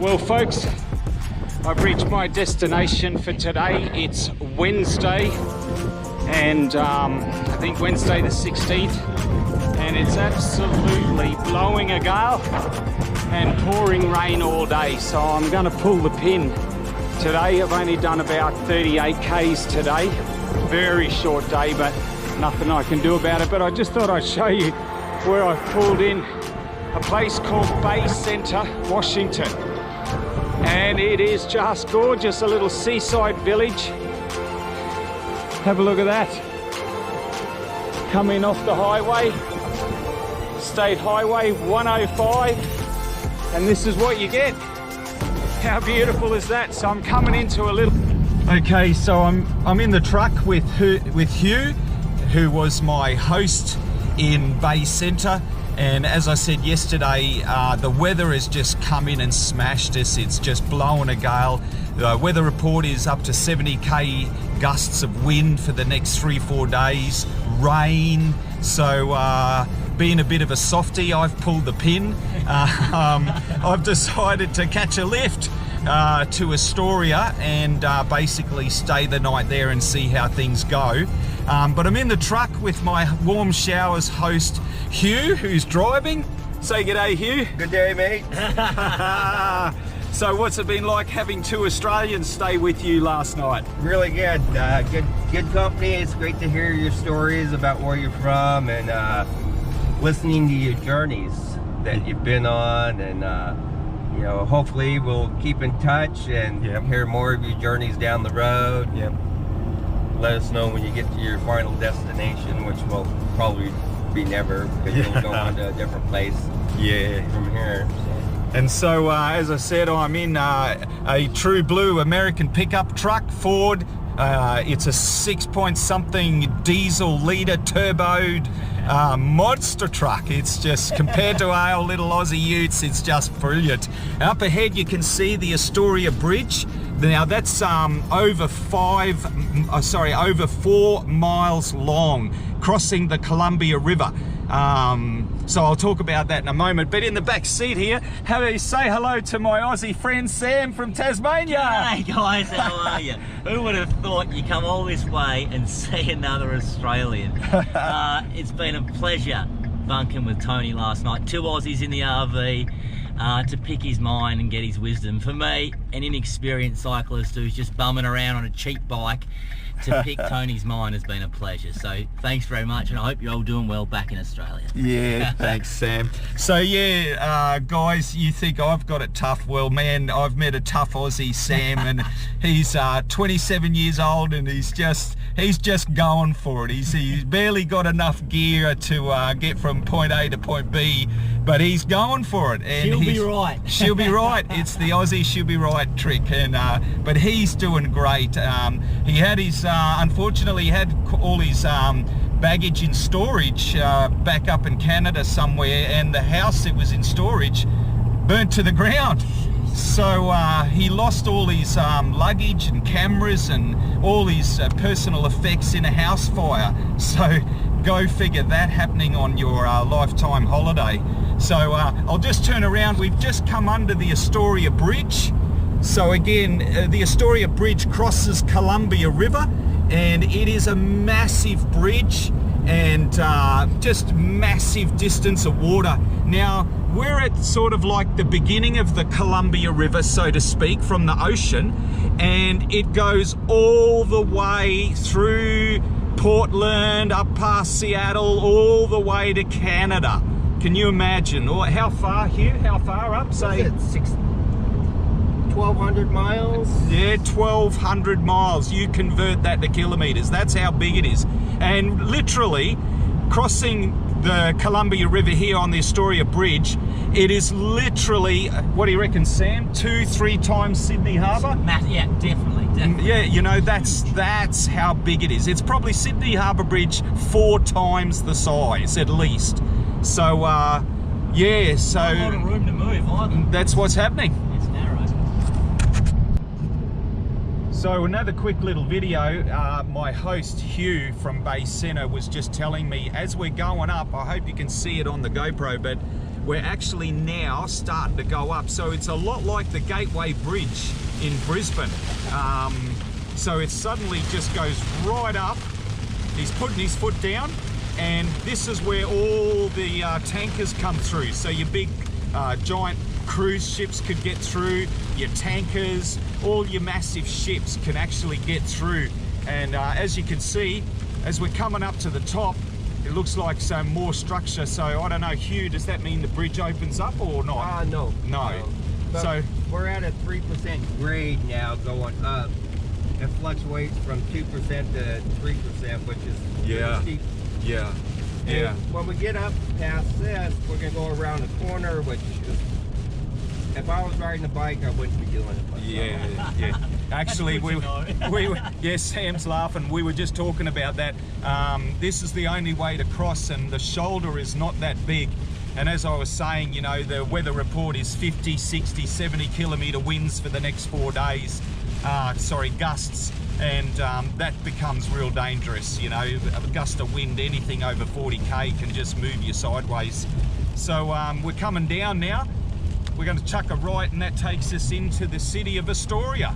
Well folks, I've reached my destination for today. It's Wednesday, and I think Wednesday the 16th, and it's absolutely blowing a gale and pouring rain all day, so I'm going to pull the pin today. I've only done about 38 Ks today. Very short day, but nothing I can do about it. But I just thought I'd show you where I've pulled in, a place called Bay Center, Washington. And it is just gorgeous, a little seaside village. Have a look at that. Coming off the highway, State Highway 105, and this is what you get. How beautiful is that? So I'm coming into a little... Okay, so I'm in the truck with Hugh, who was my host in Bay Center. And as I said yesterday, the weather has just come in and smashed us. It's just blowing a gale. The weather report is up to 70k gusts of wind for the next 3-4 days. Rain. So being a bit of a softie, I've pulled the pin. I've decided to catch a lift to Astoria and basically stay the night there and see how things go. But I'm in the truck with my Warm Showers host, Hugh, who's driving. Say g'day, Hugh. Good day, mate. So what's it been like having two Australians stay with you last night? Really good. Good company. It's great to hear your stories about where you're from and listening to your journeys that you've been on, and you know, hopefully we'll keep in touch and hear more of your journeys down the road. Yep. Let us know when you get to your final destination, which will probably be never, because you'll go on to a different place from here. And so, as I said, I'm in a true blue American pickup truck, Ford. It's a 6-point-something diesel liter turboed monster truck. It's just, compared to our little Aussie utes, it's just brilliant. Up ahead you can see the Astoria Bridge. Now that's over 4 miles long, crossing the Columbia River. So I'll talk about that in a moment. But in the back seat here, say hello to my Aussie friend Sam from Tasmania. Hey guys, how are you? Who would have thought you come all this way and see another Australian? It's been a pleasure bunking with Tony last night. 2 Aussies in the RV. To pick his mind and get his wisdom. For me, an inexperienced cyclist who's just bumming around on a cheap bike, to pick Tony's mind has been a pleasure. So thanks very much, and I hope you're all doing well back in Australia. Yeah, thanks Sam. So yeah, guys, you think I've got it tough. Well man, I've met a tough Aussie, Sam, and he's 27 years old, and he's just going for it. He's barely got enough gear to get from point A to point B, but he's going for it. And she'll be right. She'll be right. It's the Aussie she'll be right trick. And but he's doing great. He had his unfortunately he had all his baggage in storage back up in Canada somewhere, and the house that was in storage burnt to the ground. So he lost all his luggage and cameras and all his personal effects in a house fire. So go figure that happening on your lifetime holiday. So I'll just turn around. We've just come under the Astoria Bridge. So again, the Astoria Bridge crosses Columbia River, and it is a massive bridge and just massive distance of water. Now, we're at sort of like the beginning of the Columbia River, so to speak, from the ocean, and it goes all the way through Portland, up past Seattle, all the way to Canada. Can you imagine? Or how far, Hugh? How far up? Say 1,200 miles? Yeah, 1,200 miles. You convert that to kilometers. That's how big it is. And literally, crossing the Columbia River here on the Astoria Bridge, it is literally, what do you reckon, Sam? 2-3 times Sydney Harbour? Yeah, definitely. Yeah, you know, that's how big it is. It's probably Sydney Harbour Bridge 4 times the size, at least. So, yeah, so... Not a lot of room to move either. That's what's happening. It's narrow. So another quick little video, my host Hugh from Bay Center was just telling me as we're going up, I hope you can see it on the GoPro, but we're actually now starting to go up. So it's a lot like the Gateway Bridge in Brisbane. So it suddenly just goes right up. He's putting his foot down, and this is where all the tankers come through. So your big giant cruise ships could get through, your tankers, all your massive ships can actually get through. And as you can see, as we're coming up to the top, it looks like some more structure. So I don't know, Hugh, does that mean the bridge opens up or not? No. No. But So we're at a 3% grade now going up. It fluctuates from 2% to 3%, which is Yeah. pretty steep. yeah, And yeah. when we get up past this, we're gonna go around the corner, which is, if I was riding a bike, I wouldn't be doing it myself. Yeah. Actually, That's good to know. yes, Sam's laughing. We were just talking about that. This is the only way to cross, and the shoulder is not that big. And as I was saying, you know, the weather report is 50, 60, 70 kilometre winds for the next 4 days. Gusts. And that becomes real dangerous, you know. A gust of wind, anything over 40k can just move you sideways. So we're coming down now. We're going to chuck a right, and that takes us into the city of Astoria.